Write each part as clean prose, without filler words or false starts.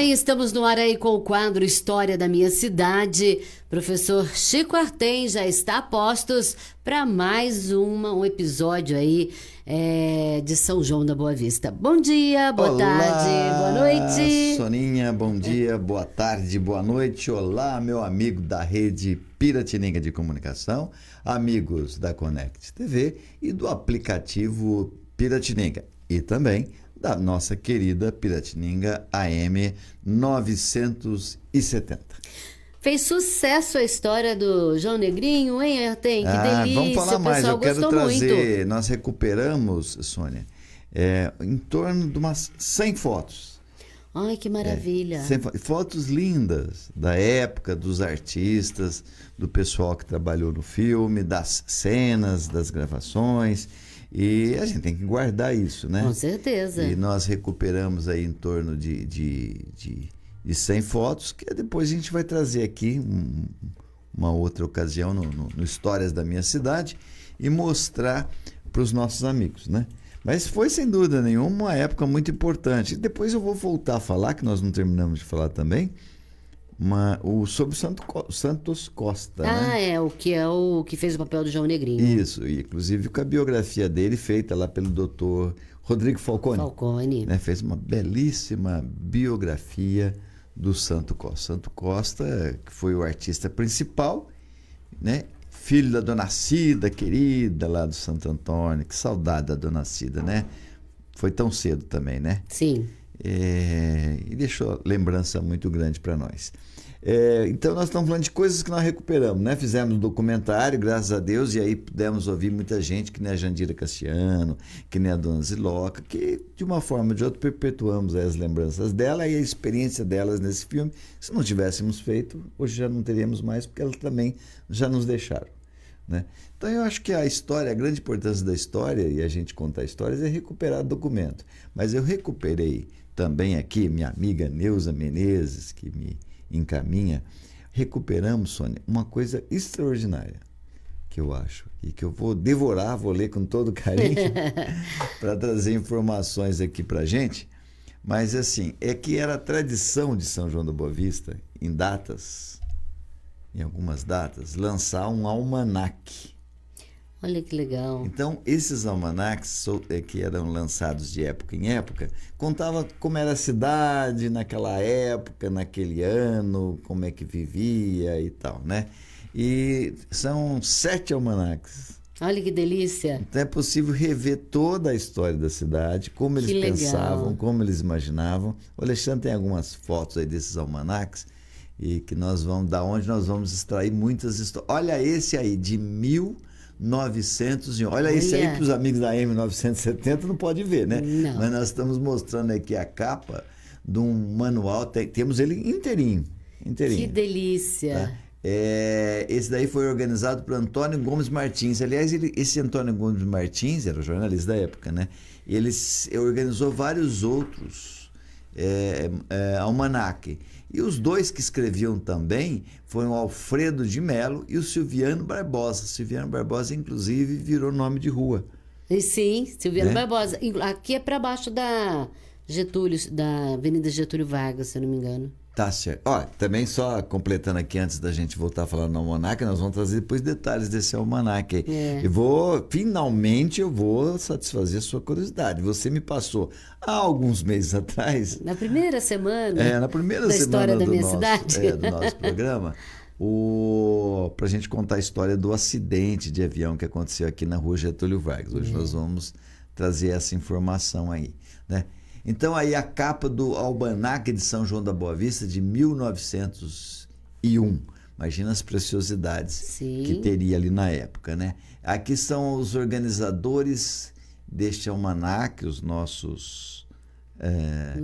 bem, estamos no ar aí com o quadro História da Minha Cidade. Professor Chico Artem já está a postos para mais um episódio aí de São João da Boa Vista. Bom dia, boa tarde, boa noite. Soninha, bom dia, boa tarde, boa noite. Olá, meu amigo da rede Piratininga de Comunicação, amigos da Connect TV e do aplicativo Piratininga. E também da nossa querida Piratininga AM 970. Fez sucesso a história do João Negrinho, hein, Artem? Que delícia, vamos falar mais, eu quero trazer, muito. Nós recuperamos, Sônia, em torno de umas 100 fotos. Ai, que maravilha. Fotos lindas da época, dos artistas, do pessoal que trabalhou no filme, das cenas, das gravações. E a gente tem que guardar isso, né? Com certeza. E nós recuperamos aí em torno de 100 fotos, que depois a gente vai trazer aqui uma outra ocasião no Histórias da Minha Cidade e mostrar para os nossos amigos, né? Mas foi, sem dúvida nenhuma, uma época muito importante. Depois eu vou voltar a falar, que nós não terminamos de falar também, sobre o Santos Costa. Né? O que fez o papel do João Negrinho. Isso, e inclusive com a biografia dele feita lá pelo Dr. Rodrigo Falcone. Né? Fez uma belíssima biografia do Santo Costa. Santo Costa, que foi o artista principal, né? Filho da Dona Cida, querida, lá do Santo Antônio. Que saudade da Dona Cida, né? Foi tão cedo também, né? Sim. E deixou lembrança muito grande para nós. Então nós estamos falando de coisas que nós recuperamos, né? Fizemos um documentário, graças a Deus, e aí pudemos ouvir muita gente, que nem a Jandira Cassiano, que nem a Dona Ziloca, que de uma forma ou de outra perpetuamos as lembranças dela e a experiência delas nesse filme. Se não tivéssemos feito, hoje já não teríamos mais, porque elas também já nos deixaram, né? Então eu acho que a grande importância da história, e a gente contar histórias, é recuperar documento. Mas eu recuperei também aqui, minha amiga Neuza Menezes, que me encaminha, recuperamos, Sônia, uma coisa extraordinária, que eu acho, e que eu vou devorar, vou ler com todo carinho, para trazer informações aqui para a gente. Mas assim, é que era a tradição de São João da Boa Vista, em algumas datas, lançar um almanaque. Olha que legal. Então, esses almanaques que eram lançados de época em época, contava como era a cidade naquela época, naquele ano, como é que vivia e tal, né? E são 7 almanaques. Olha que delícia. Então é possível rever toda a história da cidade, como eles pensavam, como eles imaginavam. O Alexandre tem algumas fotos aí desses almanaques, e que nós vamos, da onde nós vamos extrair muitas histórias. Olha esse aí, de 1901. Olha esse aí, para os amigos da M970 não pode ver, né? Não. Mas nós estamos mostrando aqui a capa de um manual, temos ele inteirinho. Que delícia. Tá? Esse daí foi organizado por Antônio Gomes Martins. Aliás, esse Antônio Gomes Martins era jornalista da época, né? Ele organizou vários outros almanaque. E os dois que escreviam também foram o Alfredo de Mello e o Silviano Barbosa. Silviano Barbosa, inclusive, virou nome de rua. E sim, Silviano Barbosa. Aqui é para baixo da Avenida Getúlio Vargas, se eu não me engano. Tá certo. Também só completando aqui, antes da gente voltar a falar no almanaque, nós vamos trazer depois detalhes desse almanaque aí. Finalmente eu vou satisfazer a sua curiosidade. Você me passou há alguns meses atrás... Na primeira semana? Na primeira da semana História da Minha Cidade? Do nosso programa, pra gente contar a história do acidente de avião que aconteceu aqui na rua Getúlio Vargas. Hoje nós vamos trazer essa informação aí, né? Então, aí a capa do almanaque de São João da Boa Vista de 1901. Imagina as preciosidades que teria ali na época, né? Aqui são os organizadores deste almanaque, os nossos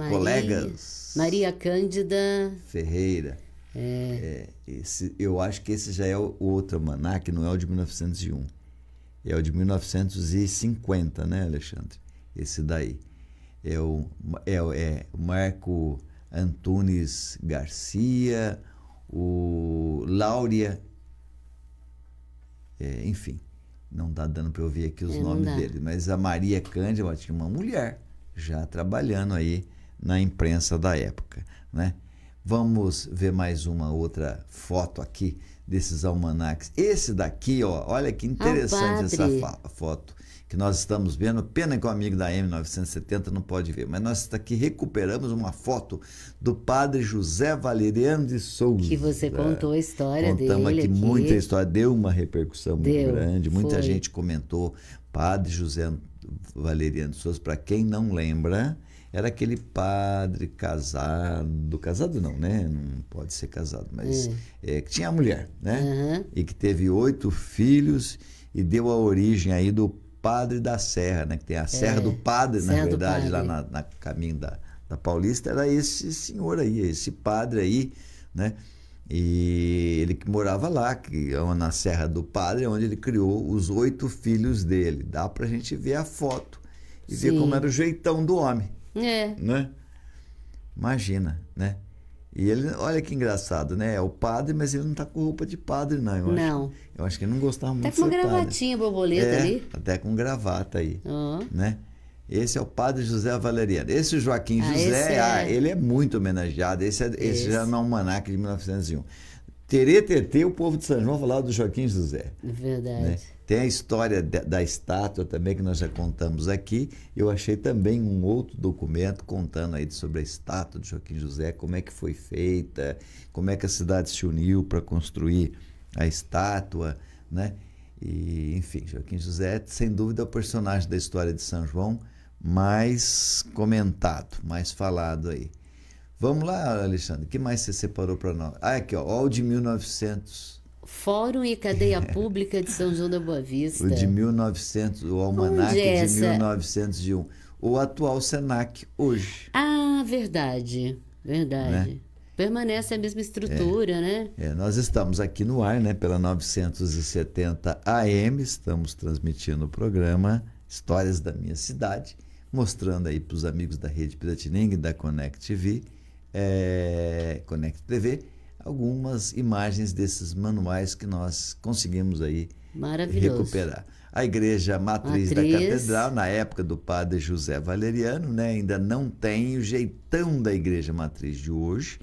colegas. Maria Cândida Ferreira. Eu acho que esse já é o outro almanaque, não é o de 1901. É o de 1950, né, Alexandre? Esse daí. É o Marco Antunes Garcia, o Láurea, enfim, não está dando para eu ver aqui os nomes dele, mas a Maria Cândida tinha uma mulher já trabalhando aí na imprensa da época. né? Vamos ver mais uma outra foto aqui desses almanaques. Esse daqui, ó, olha que interessante essa foto que nós estamos vendo. Pena que o amigo da M970 não pode ver, mas nós aqui recuperamos uma foto do padre José Valeriano de Souza. Que você contou a história dele. Contamos aqui muita história, deu uma repercussão muito grande, muita gente comentou. Padre José Valeriano de Souza, para quem não lembra, era aquele padre casado não, né? Não pode ser casado, mas que tinha mulher, né? E que teve 8 filhos e deu a origem aí do Padre da Serra, né? Que tem a Serra do Padre, na verdade, lá na caminho da Paulista, era esse senhor aí, esse padre aí, né? E ele que morava lá, na Serra do Padre, onde ele criou os 8 filhos dele. Dá pra gente ver a foto e ver como era o jeitão do homem. Né? Imagina, né? E ele, olha que engraçado, né? É o padre, mas ele não tá com roupa de padre, não. Eu acho que ele não gostava muito de ser padre. Até com uma gravatinha borboleta ali. Até com gravata aí, né? Esse é o padre José Valeriano. Esse Joaquim José, ele é muito homenageado. Esse já no almanaque de 1901. Terê, o povo de São João falava do Joaquim José. Verdade. Né? Tem a história da estátua também, que nós já contamos aqui. Eu achei também um outro documento contando aí sobre a estátua de Joaquim José, como é que foi feita, como é que a cidade se uniu para construir a estátua, né? E, enfim, Joaquim José é, sem dúvida, o personagem da história de São João mais comentado, mais falado aí. Vamos lá, Alexandre, o que mais você separou para nós? Aqui, ó, o de 1900. Fórum e Cadeia Pública de São João da Boa Vista. O de 1900, o almanaque de 1901. O atual Senac, hoje. Ah, verdade. Né? Permanece a mesma estrutura, né? Nós estamos aqui no ar, né, pela 970 AM, estamos transmitindo o programa Histórias da Minha Cidade, mostrando aí para os amigos da Rede Piratininga e da Connect TV, Connect TV, algumas imagens desses manuais que nós conseguimos aí recuperar. A igreja matriz da catedral, na época do padre José Valeriano, né, ainda não tem o jeitão da igreja matriz de hoje,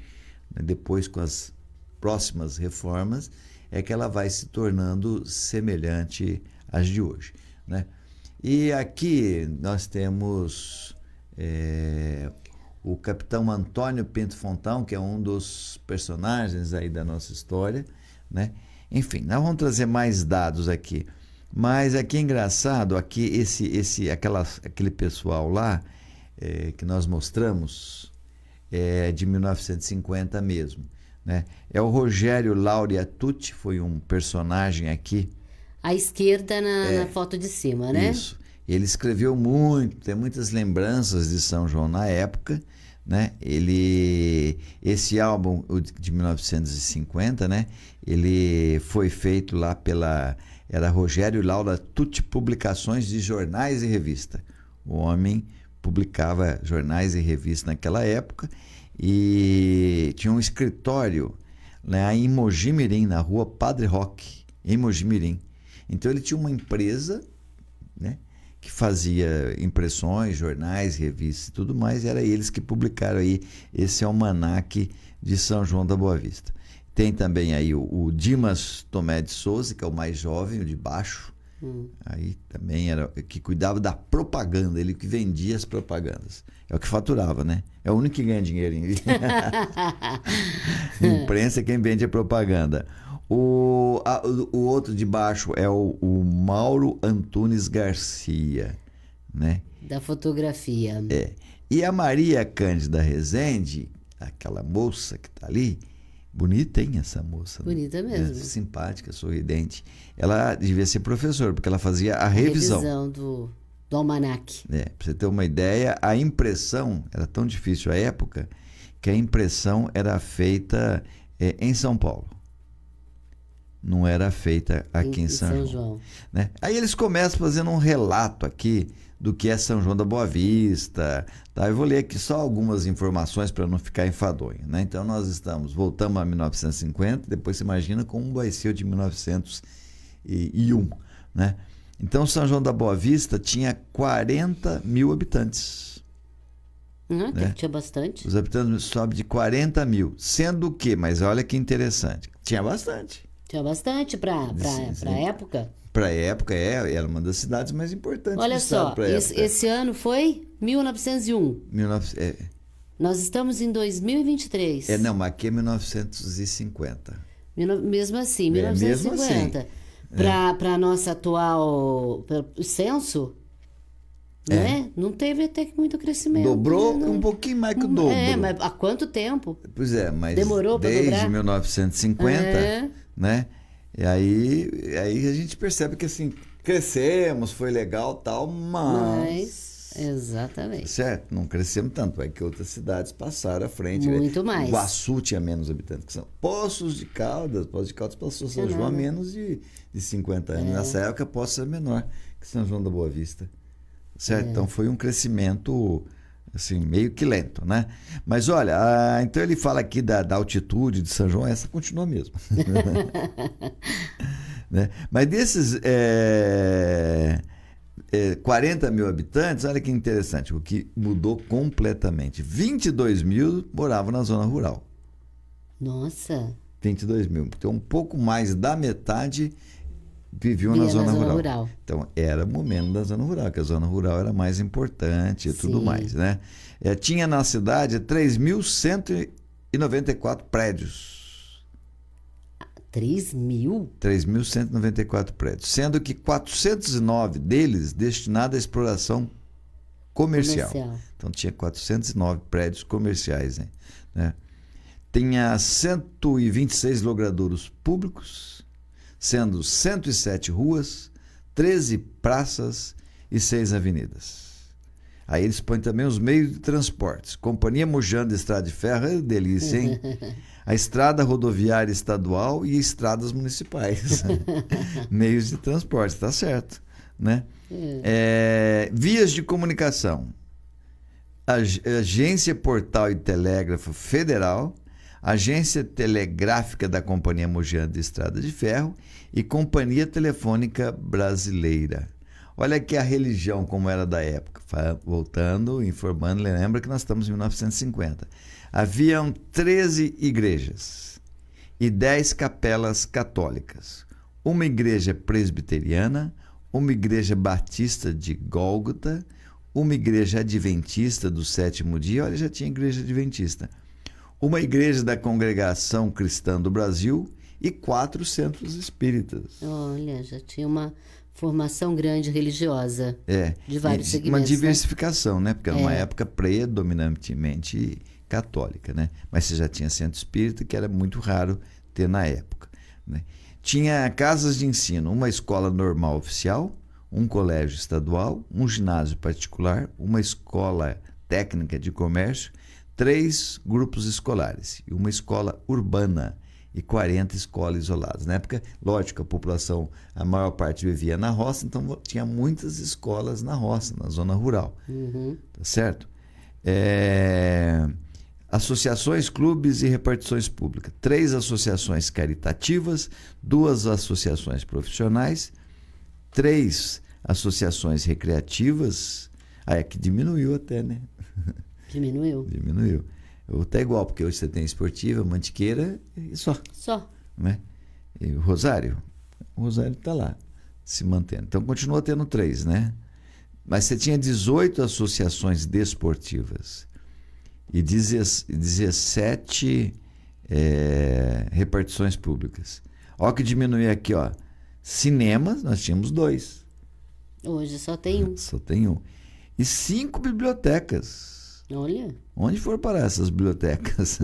né, depois com as próximas reformas, é que ela vai se tornando semelhante às de hoje, né? E aqui nós temos o capitão Antônio Pinto Fontão, que é um dos personagens aí da nossa história, né? Enfim, nós vamos trazer mais dados aqui. Mas aqui é engraçado, aqui aquele pessoal lá que nós mostramos é de 1950 mesmo, né? É o Rogério Lauria Tucci, foi um personagem aqui. À esquerda na foto de cima, né? Isso. Ele escreveu muito, tem muitas lembranças de São João na época, né? Esse álbum de 1950, né? Ele foi feito lá era Rogério Laura Tucci Publicações de Jornais e Revista. O homem publicava jornais e revistas naquela época e tinha um escritório lá em Mogi Mirim, na rua Padre Roque, em Mogi Mirim. Então ele tinha uma empresa, né, que fazia impressões, jornais, revistas e tudo mais, e era eles que publicaram aí esse almanaque de São João da Boa Vista. Tem também aí o Dimas Tomé de Souza, que é o mais jovem, o de baixo. Aí também era que cuidava da propaganda, ele que vendia as propagandas. É o que faturava, né? É o único que ganha dinheiro em imprensa, quem vende a propaganda. O outro de baixo é o Mauro Antunes Garcia, né? Da fotografia. E a Maria Cândida Rezende, aquela moça que está ali, bonita, hein, essa moça? Bonita mesmo. Simpática, sorridente. Ela devia ser professora, porque ela fazia a revisão. Revisão do almanaque. Para você ter uma ideia, a impressão era tão difícil à época que a impressão era feita em São Paulo. Não era feita aqui em São João. Né? Aí eles começam fazendo um relato aqui do que é São João da Boa Vista. Tá? Eu vou ler aqui só algumas informações para não ficar enfadonho. Né? Então nós voltamos a 1950, depois você imagina como vai ser o de 1901. Né? Então São João da Boa Vista tinha 40 mil habitantes. né? Tinha bastante. Os habitantes sobem de 40 mil. Sendo que, mas olha que interessante, tinha bastante. Tinha bastante para época. Para a época, era uma das cidades mais importantes Olha do estado só, para a época. esse ano foi 1901. Nós estamos em 2023. Não, mas aqui é 1950. Mesmo assim, 1950. Mesmo assim. Para nossa atual censo, né? Não teve até que muito crescimento. Dobrou né? um pouquinho mais que o dobro. Mas há quanto tempo? Pois é, mas demorou para dobrar? Desde 1950, né? E aí a gente percebe que assim, crescemos, foi legal tal, mas... Exatamente. Certo, não crescemos tanto, é que outras cidades passaram à frente. Muito mais. Iguaçu tinha menos habitantes que São Poços de Caldas passou São João há menos de 50 anos. Nessa época, Poços era menor que São João da Boa Vista. Certo? Então foi um crescimento assim, meio que lento, né? Mas olha, então ele fala aqui da altitude de São João, essa continua mesmo. Né? Mas desses 40 mil habitantes, olha que interessante, o que mudou completamente. 22 mil moravam na zona rural. Nossa! 22 mil. Então, um pouco mais da metade viviam na zona rural. Então, era o momento da zona rural, que a zona rural era mais importante e tudo mais, né? Tinha na cidade 3.194 prédios. 3.000? 3.194 prédios, sendo que 409 deles destinados à exploração comercial. Então, tinha 409 prédios comerciais, né? Tinha 126 logradouros públicos, sendo 107 ruas, 13 praças e 6 avenidas. Aí eles põem também os meios de transportes. Companhia Mojana de Estrada de Ferro, delícia, hein? A estrada rodoviária estadual e estradas municipais. Meios de transporte, tá certo, né? Vias de comunicação. Agência Portal e Telégrafo Federal, Agência Telegráfica da Companhia Mojana de Estrada de Ferro e Companhia Telefônica Brasileira. Olha aqui a religião como era da época. Voltando, informando, lembra que nós estamos em 1950. Haviam 13 igrejas e 10 capelas católicas. Uma igreja presbiteriana, uma igreja batista de Gólgota, uma igreja adventista do sétimo dia. Olha, já tinha igreja adventista. Uma igreja da Congregação Cristã do Brasil e 4 centros espíritas. Olha, já tinha uma formação grande religiosa de vários segmentos. Uma diversificação, né? Porque era uma época predominantemente católica, né? Mas você já tinha centro espírita, que era muito raro ter na época, né? Tinha casas de ensino, uma escola normal oficial, um colégio estadual, um ginásio particular, uma escola técnica de comércio, 3 grupos escolares e uma escola urbana e 40 escolas isoladas. Na época, lógico, a maior parte vivia na roça, então tinha muitas escolas na roça, na zona rural. Tá certo? Associações, clubes e repartições públicas. 3 associações caritativas, 2 associações profissionais, 3 associações recreativas. Que diminuiu até, né? Diminuiu. Tá igual, porque hoje você tem esportiva, mantiqueira e só. Né? E o Rosário está lá, se mantendo. Então continua tendo 3, né? Mas você tinha 18 associações desportivas e 17 repartições públicas. Olha que diminuiu aqui, ó. Cinemas, nós tínhamos 2. Hoje só tem 1. Só tem 1. E 5 bibliotecas. Olha. Onde foram parar essas bibliotecas?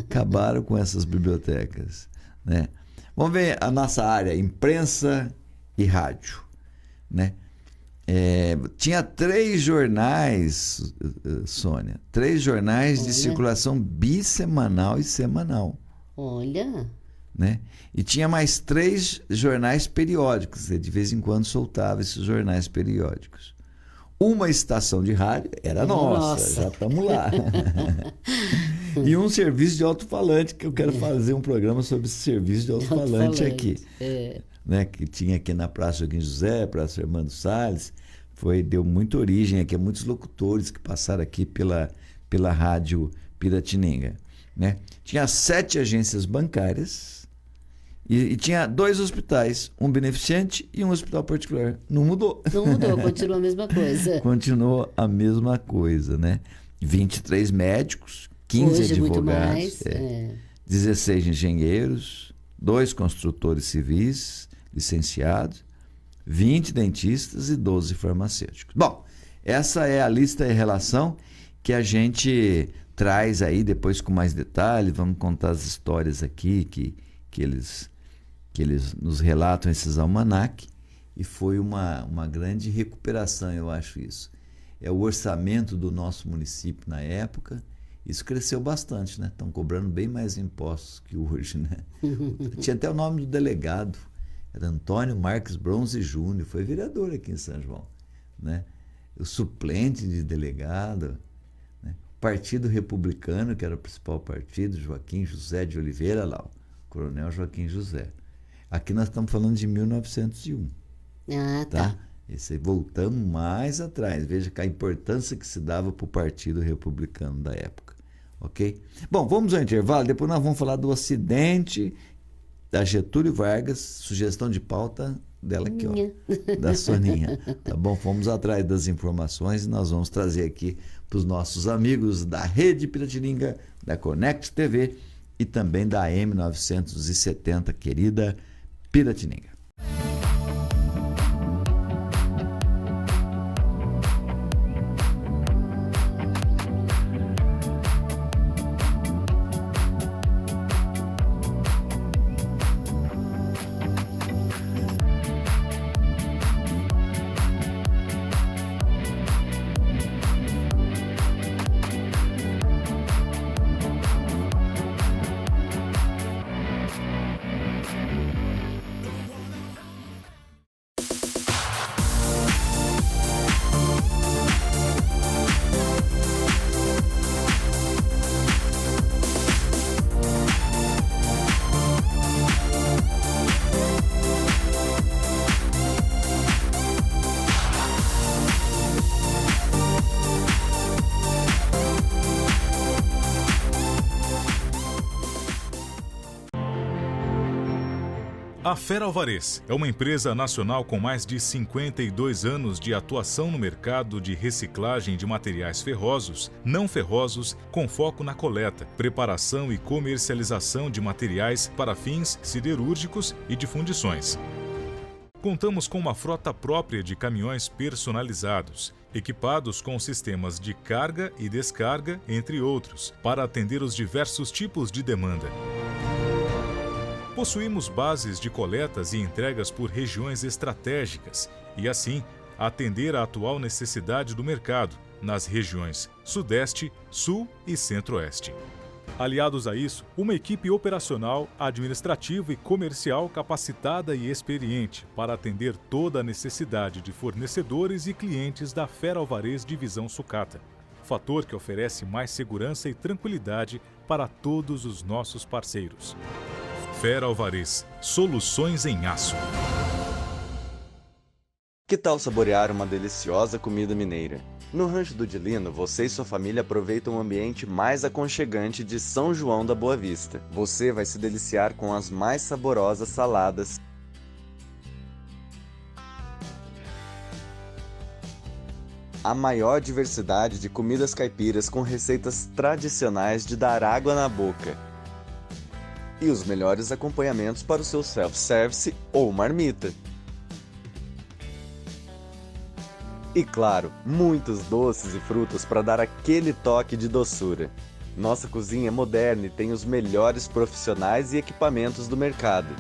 Acabaram com essas bibliotecas, né? Vamos ver a nossa área, imprensa e rádio, né? Tinha 3 jornais, Sônia, 3 jornais de circulação bissemanal e semanal. Olha. Né? E tinha mais 3 jornais periódicos, de vez em quando soltava esses jornais periódicos. Uma estação de rádio era nossa, já estamos lá. E um serviço de alto-falante, que eu quero fazer um programa sobre esse serviço de alto-falante aqui. Né? Que tinha aqui na Praça Joaquim José, Praça Armando Salles, deu muita origem aqui a muitos locutores que passaram aqui pela pela Rádio Piratininga, né? Tinha 7 agências bancárias e tinha 2 hospitais, um beneficente e um hospital particular. Não mudou. Não mudou, continua a mesma coisa. Continuou a mesma coisa, né? 23 médicos, 15 Hoje, advogados, muito mais, 16 engenheiros, 2 construtores civis licenciados, 20 dentistas e 12 farmacêuticos. Bom, essa é a lista e relação que a gente traz aí depois com mais detalhes. Vamos contar as histórias aqui que eles nos relatam, esses almanac, e foi uma grande recuperação, eu acho isso. É o orçamento do nosso município na época. Isso cresceu bastante, né? Estão cobrando bem mais impostos que hoje, né? Tinha até o nome do delegado, era Antônio Marques Bronze Júnior, foi vereador aqui em São João, né? O suplente de delegado, né? O Partido Republicano, que era o principal partido, Joaquim José de Oliveira, lá, o Coronel Joaquim José. Aqui nós estamos falando de 1901. Ah, tá. Esse, voltamos mais atrás. Veja que a importância que se dava para o Partido Republicano da época. Ok? Bom, vamos ao intervalo. Depois nós vamos falar do acidente da Getúlio Vargas. Sugestão de pauta dela aqui, ó, da Soninha. Tá bom? Fomos atrás das informações e nós vamos trazer aqui para os nossos amigos da Rede Piratininga, da Connect TV e também da M970, querida Piratininga. A Fera Alvarez é uma empresa nacional com mais de 52 anos de atuação no mercado de reciclagem de materiais ferrosos, não ferrosos, com foco na coleta, preparação e comercialização de materiais para fins siderúrgicos e de fundições. Contamos com uma frota própria de caminhões personalizados, equipados com sistemas de carga e descarga, entre outros, para atender os diversos tipos de demanda. Possuímos bases de coletas e entregas por regiões estratégicas e, assim, atender à atual necessidade do mercado nas regiões Sudeste, Sul e Centro-Oeste. Aliados a isso, uma equipe operacional, administrativa e comercial capacitada e experiente para atender toda a necessidade de fornecedores e clientes da Fera Alvarez Divisão Sucata, fator que oferece mais segurança e tranquilidade para todos os nossos parceiros. Fera Alvarez, soluções em aço. Que tal saborear uma deliciosa comida mineira? No Rancho do Dilino, você e sua família aproveitam o ambiente mais aconchegante de São João da Boa Vista. Você vai se deliciar com as mais saborosas saladas, a maior diversidade de comidas caipiras com receitas tradicionais de dar água na boca e os melhores acompanhamentos para o seu self-service ou marmita. E claro, muitos doces e frutas para dar aquele toque de doçura. Nossa cozinha é moderna e tem os melhores profissionais e equipamentos do mercado.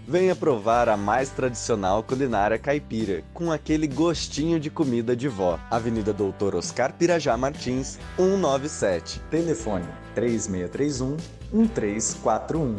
Venha provar a mais tradicional culinária caipira, com aquele gostinho de comida de vó. Avenida Doutor Oscar Pirajá Martins, 197. Telefone 3631-1341.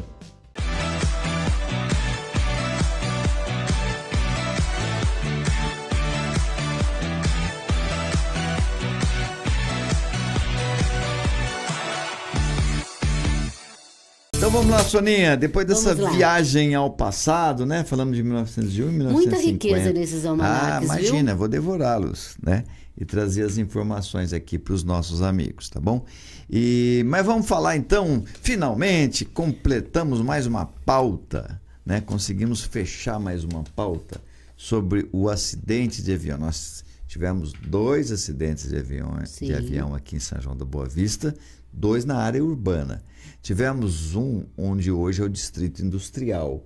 Então Então vamos lá, Soninha. Depois dessa Vamos lá. viagem ao passado, né? Falamos de 1901 e 1950. Muita riqueza nesses almanaques, imagina, viu? vou devorá-los, né? E trazer as informações aqui para os nossos amigos, tá bom? Mas vamos falar então, finalmente, completamos mais uma pauta, né? Conseguimos fechar mais uma pauta sobre o acidente de avião. Nós tivemos 2 acidentes de avião aqui em São João da Boa Vista, 2 na área urbana. Tivemos um onde hoje é o Distrito Industrial,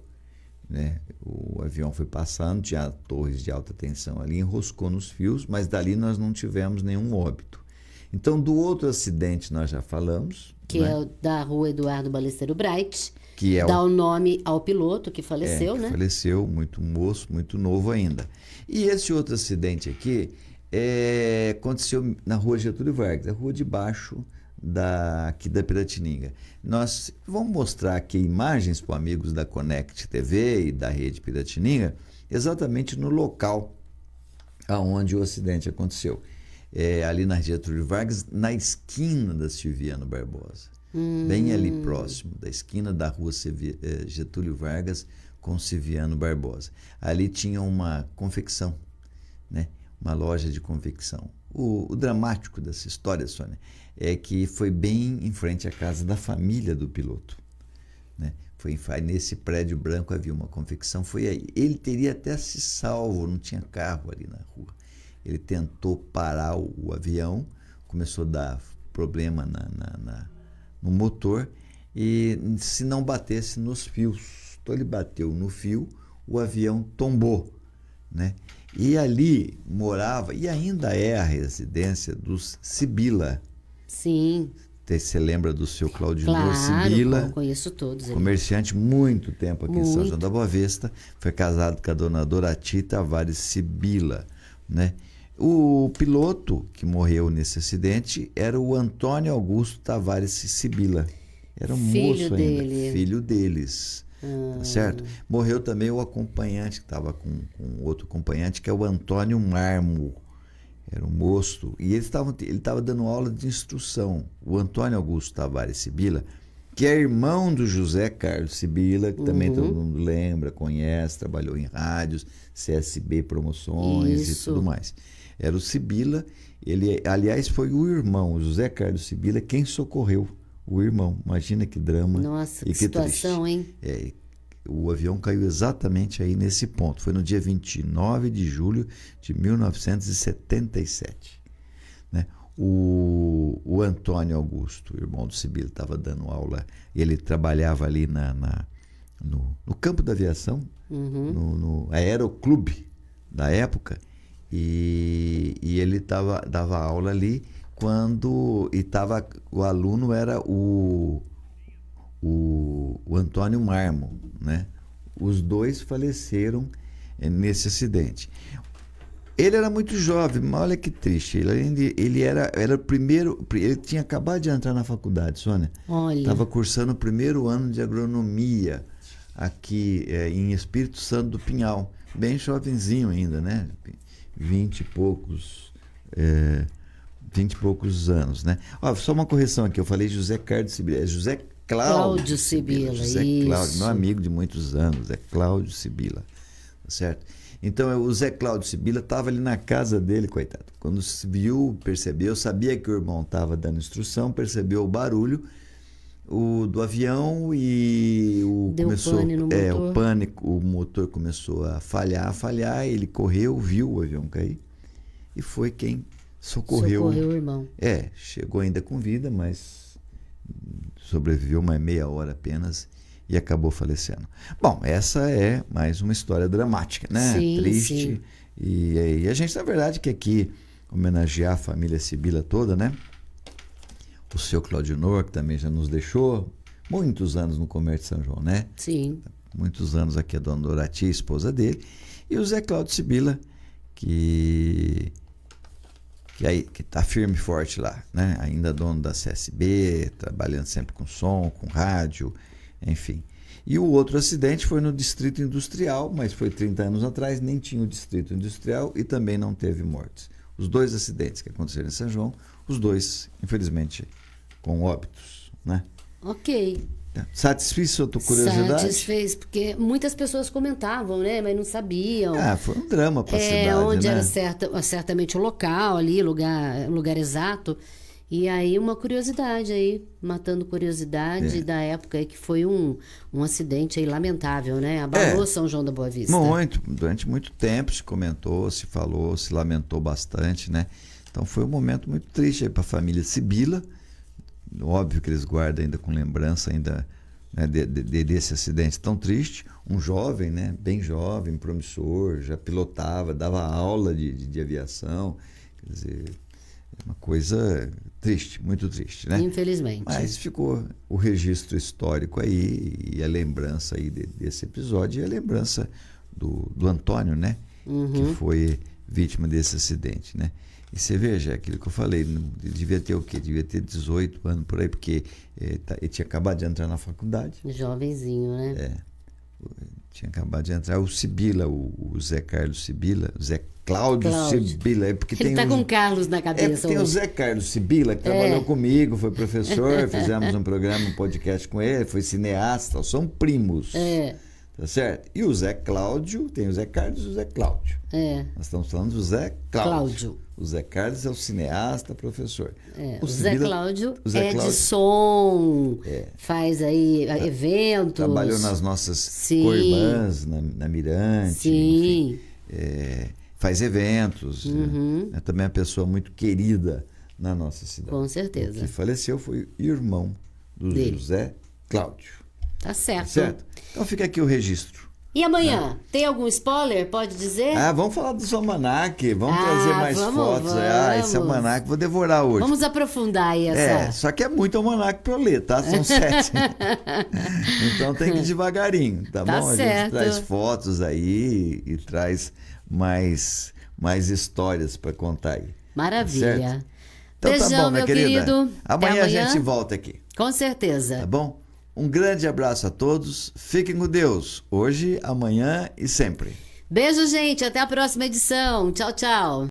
né? O avião foi passando, tinha torres de alta tensão ali, enroscou nos fios, mas dali nós não tivemos nenhum óbito. Então, do outro acidente nós já falamos. Que né? é o da rua Eduardo Balesteiro Bright, Que é dá o nome ao piloto que faleceu, que né? faleceu, muito moço, muito novo ainda. E esse outro acidente aqui aconteceu na rua Getúlio Vargas, a rua de baixo aqui da Piratininga. Nós vamos mostrar aqui imagens para amigos da Connect TV e da Rede Piratininga, exatamente no local aonde o acidente aconteceu. Ali na Getúlio Vargas, na esquina da Silviano Barbosa. Bem ali próximo, da esquina da rua Getúlio Vargas com Silviano Barbosa. Ali tinha uma confecção, né? Uma loja de confecção. O dramático dessa história, Sônia, é que foi bem em frente à casa da família do piloto, né? Nesse prédio branco havia uma confecção, foi aí. Ele teria até se salvo, não tinha carro ali na rua. Ele tentou parar o avião, começou a dar problema no motor e se não batesse nos fios. Então ele bateu no fio, o avião tombou, né? E ali morava, e ainda é a residência dos Sibila. Sim. Você lembra do seu Claudinor Claro, Sibila? eu conheço todos. Comerciante muito tempo aqui em São Muito. João da Boa Vista. Foi casado com a dona Dorati Tavares Sibila, né? O piloto que morreu nesse acidente era o Antônio Augusto Tavares Sibila. Era um Filho moço ainda, dele. filho deles. Tá certo? Morreu também o acompanhante, que estava com outro acompanhante, que é o Antônio Marmo. Era um moço. E ele estava dando aula de instrução. O Antônio Augusto Tavares Sibila, que é irmão do José Carlos Sibila, que também todo mundo lembra, conhece, trabalhou em rádios, CSB Promoções e tudo mais. Era o Sibila. Ele, aliás, foi o irmão, o José Carlos Sibila, quem socorreu o irmão. Imagina que drama. Nossa, e que situação, triste. hein? O avião caiu exatamente aí nesse ponto. Foi no dia 29 de julho de 1977. Né? O Antônio Augusto, irmão do Sibila, estava dando aula. Ele trabalhava ali no campo da aviação, no Aeroclube da época. E ele dava aula ali quando o aluno era o Antônio Marmo, né? Os dois faleceram nesse acidente. Ele era muito jovem, mas olha que triste. Ele era o primeiro, ele tinha acabado de entrar na faculdade, Sônia. Olha. Estava cursando o primeiro ano de agronomia aqui em Espírito Santo do Pinhal, bem jovenzinho ainda, né? 20 e poucos anos, né? Ó, só uma correção aqui, eu falei José Carlos Sibila, é José Cláudio Sibila. José isso. Cláudio, meu amigo de muitos anos, é Cláudio Sibila, tá certo? Então, o Zé Cláudio Sibila estava ali na casa dele, coitado. Quando se viu, percebeu, sabia que o irmão estava dando instrução, percebeu o barulho do avião e Deu pane no motor. o motor começou a falhar, ele correu, viu o avião cair e foi quem socorreu o irmão. Chegou ainda com vida, mas sobreviveu mais meia hora apenas e acabou falecendo. Bom, essa é mais uma história dramática, né? Sim, triste. sim. E a gente, na verdade, quer aqui homenagear a família Sibila toda, né? O seu Claudinor, que também já nos deixou muitos anos no comércio de São João, né? Sim. Muitos anos aqui a dona Dorati, a esposa dele. E o Zé Cláudio Sibila, que está firme e forte lá, né? Ainda dono da CSB, trabalhando sempre com som, com rádio, enfim. E o outro acidente foi no Distrito Industrial, mas foi 30 anos atrás, nem tinha o Distrito Industrial e também não teve mortes. Os dois acidentes que aconteceram em São João, os dois, infelizmente, com óbitos, né? Ok. Satisfiz sua tua curiosidade? Satisfez, porque muitas pessoas comentavam, né? Mas não sabiam. Foi um drama para a cidade, onde né? era certamente o local ali, lugar exato. E aí uma curiosidade aí, matando curiosidade da época aí, que foi um acidente aí lamentável, né? Abalou São João da Boa Vista. Durante muito tempo se comentou, se falou, se lamentou bastante, né? Então foi um momento muito triste aí para a família Sibila. Óbvio que eles guardam ainda com lembrança ainda, né, desse acidente tão triste. Um jovem, né, bem jovem, promissor, já pilotava, dava aula de aviação. Quer dizer, uma coisa triste, muito triste, né? Infelizmente. Mas ficou o registro histórico aí e a lembrança aí desse episódio e a lembrança do Antônio, né? Que foi vítima desse acidente, né? E você veja, aquilo que eu falei, devia ter o quê? Devia ter 18 anos por aí, porque ele tinha acabado de entrar na faculdade. Jovenzinho, né? Tinha acabado de entrar o Sibila, o Zé Carlos Sibila, Zé Cláudio Sibila. Porque ele está com Carlos na cabeça. Tem o Zé Carlos Sibila, que trabalhou comigo, foi professor, fizemos um programa, um podcast com ele, foi cineasta, são primos. Tá certo? E o Zé Cláudio, tem o Zé Carlos e o Zé Cláudio. Nós estamos falando do Zé Cláudio. O Zé Carlos é o cineasta, professor. O Zé Cláudio de som, faz aí eventos. Trabalhou nas nossas co-irmãs, na Mirante. Sim. Enfim, faz eventos. É também uma pessoa muito querida na nossa cidade. Com certeza. O que faleceu foi irmão do José Cláudio. Tá certo. Certo? Então fica aqui o registro. E amanhã? Tem algum spoiler? Pode dizer? Vamos falar do seu almanaque. Vamos trazer mais fotos. Esse almanaque vou devorar hoje. Vamos aprofundar aí essa. Só que é muito almanaque para eu ler, tá? São 7. Então tem que ir devagarinho, tá bom? Certo. A gente traz fotos aí e traz mais histórias para contar aí. Maravilha. Certo? Então Beijão, tá bom, minha meu querida. querido. Amanhã a gente volta aqui. Com certeza. Tá bom? Um grande abraço a todos. Fiquem com Deus. Hoje, amanhã e sempre. Beijo, gente. Até a próxima edição. Tchau, tchau.